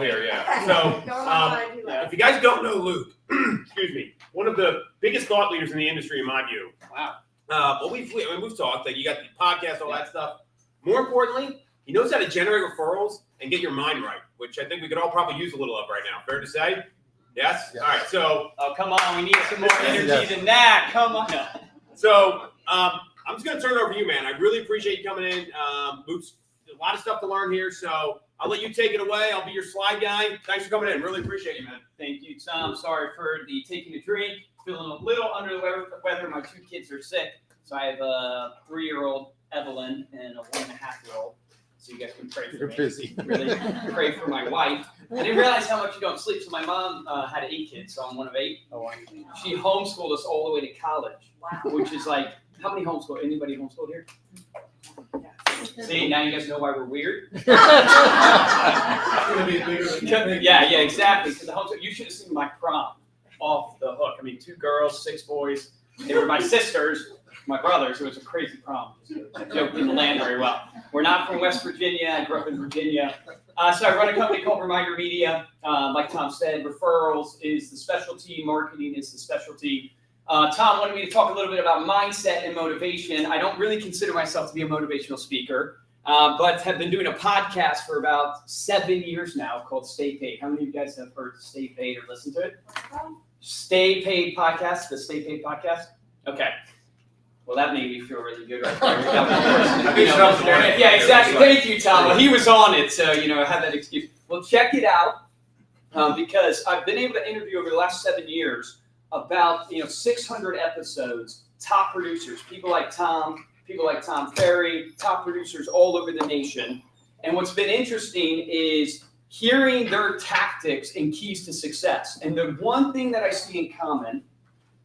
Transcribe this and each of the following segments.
Here, yeah. So, if you guys don't know Luke, excuse me, one of the biggest thought leaders in the industry, in my view. Wow. Well, we've talked that you got the podcast, all that stuff. More importantly, he knows how to generate referrals and get your mind right, which I think we could all probably use a little of right now. Fair to say? Yes? All right. So, oh, come on. We need some more energy than that. Come on. So, I'm just going to turn it over to you, man. I really appreciate you coming in. Luke's a lot of stuff to learn here, so I'll let you take it away. I'll be your slide guy. Thanks for coming in. Really appreciate you, man. Thank you, Tom. Sorry for the taking a drink. Feeling a little under the weather. My 2 kids are sick. So I have a 3-year-old Evelyn and a 1.5-year-old. So you guys can pray for me. You're busy. Really pray for my wife. I didn't realize how much you don't sleep. So my mom had 8 kids, so I'm one of 8. Oh, She homeschooled us all the way to college. Wow. Which is like, how many homeschool? Anybody homeschooled here? See, now you guys know why we're weird. Yeah, exactly. Because the homeschool, you should have seen my prom off the hook. I mean, 2 girls, 6 boys. They were my sisters, my brothers. It was a crazy prom. That joke didn't land very well. We're not from West Virginia. I grew up in Virginia. So I run a company called Reminder Media. Like Tom said, referrals is the specialty. Marketing is the specialty. Tom wanted me to talk a little bit about mindset and motivation. I don't really consider myself to be a motivational speaker, but have been doing a podcast for about 7 years now called Stay Paid. How many of you guys have heard Stay Paid or listened to it? Stay Paid podcast, the Stay Paid podcast? Okay. Well, that made me feel really good right there. Yeah, exactly. Thank you, Tom. Well, he was on it, so, I had that excuse. Well, check it out, because I've been able to interview over the last 7 years about 600 episodes, top producers, people like Tom Ferry, top producers all over the nation. And what's been interesting is hearing their tactics and keys to success. And the one thing that I see in common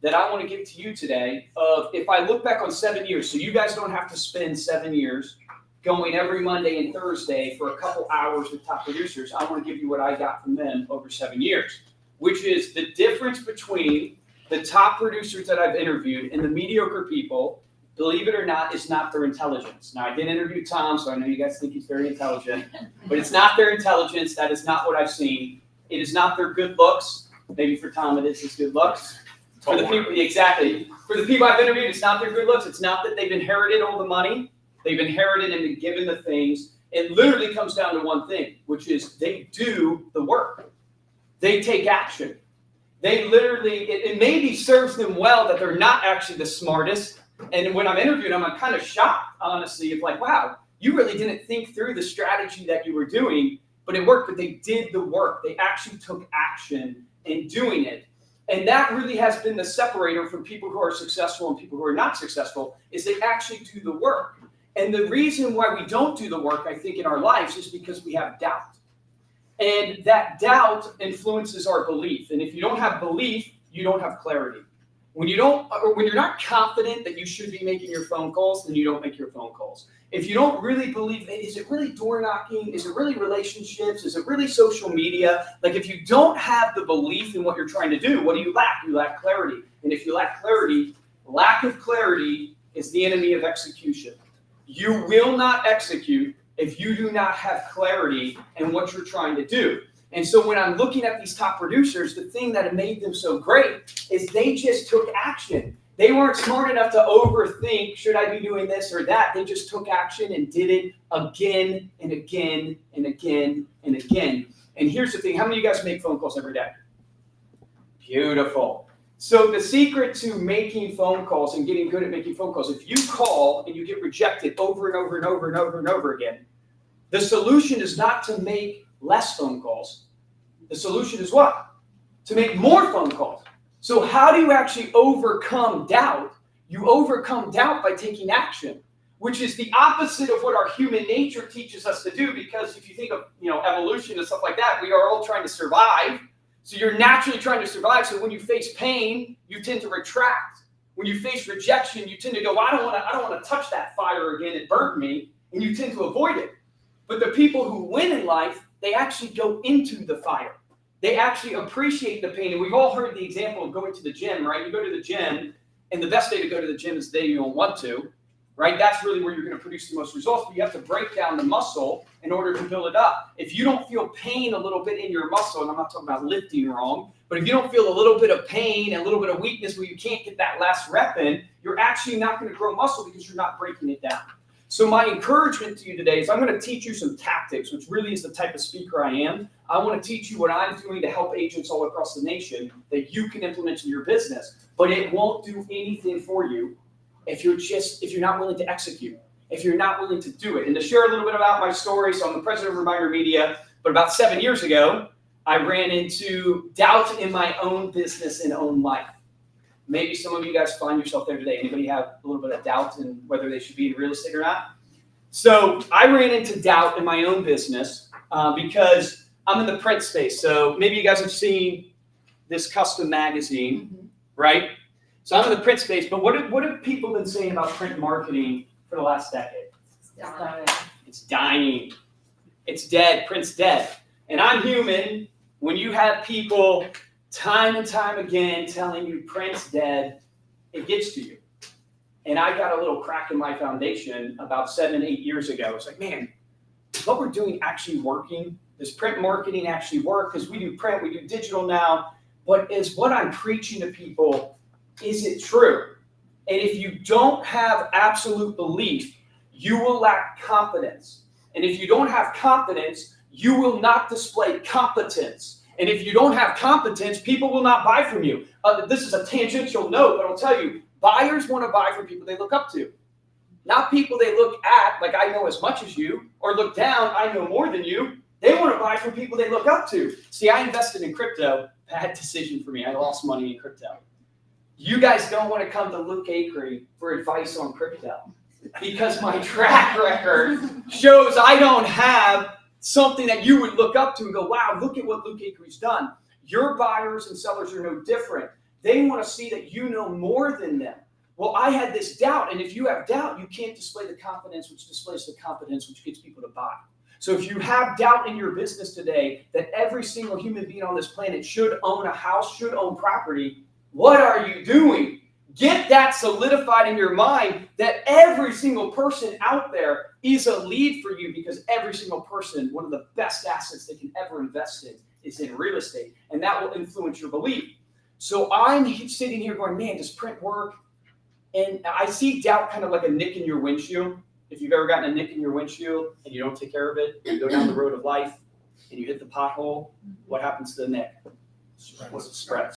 that I want to give to you today, if I look back on 7 years, so you guys don't have to spend 7 years going every Monday and Thursday for a couple hours with top producers. I want to give you what I got from them over 7 years, which is the difference between the top producers that I've interviewed and the mediocre people, believe it or not, is not their intelligence. Now, I did interview Tom, so I know you guys think he's very intelligent, but it's not their intelligence. That is not what I've seen. It is not their good looks. Maybe for Tom, it is his good looks. For the people, exactly. For the people I've interviewed, it's not their good looks. It's not that they've inherited all the money. They've inherited and been given the things. It literally comes down to one thing, which is they do the work. They take action. They literally, it maybe serves them well that they're not actually the smartest. And when I'm interviewing them, I'm kind of shocked, honestly, of like, wow, you really didn't think through the strategy that you were doing, but it worked. But they did the work. They actually took action in doing it. And that really has been the separator from people who are successful and people who are not successful, is they actually do the work. And the reason why we don't do the work, I think, in our lives is because we have doubt. And that doubt influences our belief. And if you don't have belief, you don't have clarity. When you're not confident that you should be making your phone calls, then you don't make your phone calls. If you don't really believe, is it really door knocking? Is it really relationships? Is it really social media? Like, if you don't have the belief in what you're trying to do, what do you lack? You lack clarity. And if you lack clarity, lack of clarity is the enemy of execution. You will not execute if you do not have clarity in what you're trying to do. And so when I'm looking at these top producers, the thing that made them so great is they just took action. They weren't smart enough to overthink, should I be doing this or that? They just took action and did it again and again and again and again. And here's the thing. How many of you guys make phone calls every day? Beautiful. So the secret to making phone calls and getting good at making phone calls, if you call and you get rejected over and over and over and over and over again, the solution is not to make less phone calls. The solution is what? To make more phone calls. So how do you actually overcome doubt? You overcome doubt by taking action, which is the opposite of what our human nature teaches us to do. Because if you think of evolution and stuff like that, we are all trying to survive. So you're naturally trying to survive. So when you face pain, you tend to retract. When you face rejection, you tend to go, well, I don't want to touch that fire again. It burnt me, and you tend to avoid it. But the people who win in life, they actually go into the fire. They actually appreciate the pain. And we've all heard the example of going to the gym, right? You go to the gym, and the best day to go to the gym is the day you don't want to. right? That's really where you're going to produce the most results, but you have to break down the muscle in order to build it up. If you don't feel pain a little bit in your muscle, and I'm not talking about lifting wrong, but if you don't feel a little bit of pain and a little bit of weakness where you can't get that last rep in, you're actually not going to grow muscle because you're not breaking it down. So my encouragement to you today is I'm going to teach you some tactics, which really is the type of speaker I am. I want to teach you what I'm doing to help agents all across the nation that you can implement in your business, but it won't do anything for you if you're not willing to execute, if you're not willing to do it. And to share a little bit about my story, so I'm the president of Reminder Media, but about 7 years ago, I ran into doubt in my own business and own life. Maybe some of you guys find yourself there today. Anybody have a little bit of doubt in whether they should be in real estate or not? So I ran into doubt in my own business because I'm in the print space. So maybe you guys have seen this custom magazine, right? So I'm in the print space, but what have people been saying about print marketing for the last decade? It's dying. It's dead. Print's dead. And I'm human. When you have people time and time again telling you print's dead, it gets to you. And I got a little crack in my foundation about 7, 8 years ago. It's like, man, is what we're doing actually working? Does print marketing actually work? Because we do print, we do digital now. But is what I'm preaching to people, is it true? And if you don't have absolute belief, you will lack confidence. And if you don't have confidence, you will not display competence. And if you don't have competence, people will not buy from you. This is a tangential note, but I'll tell you, buyers want to buy from people they look up to. Not people they look at, like I know as much as you, or look down, I know more than you. They want to buy from people they look up to. See, I invested in crypto. Bad decision for me. I lost money in crypto. You guys don't want to come to Luke Acree for advice on crypto because my track record shows I don't have something that you would look up to and go, wow, look at what Luke Acree's done. Your buyers and sellers are no different. They want to see that you know more than them. Well, I had this doubt, and if you have doubt, you can't display the confidence, which displays the confidence, which gets people to buy. So if you have doubt in your business today that every single human being on this planet should own a house, should own property, what are you doing? Get that solidified in your mind that every single person out there is a lead for you, because every single person, one of the best assets they can ever invest in is in real estate, and that will influence your belief. So I'm sitting here going, man, does print work? And I see doubt kind of like a nick in your windshield. If you've ever gotten a nick in your windshield and you don't take care of it, you go down the road of life and you hit the pothole, what happens to the nick? It spreads.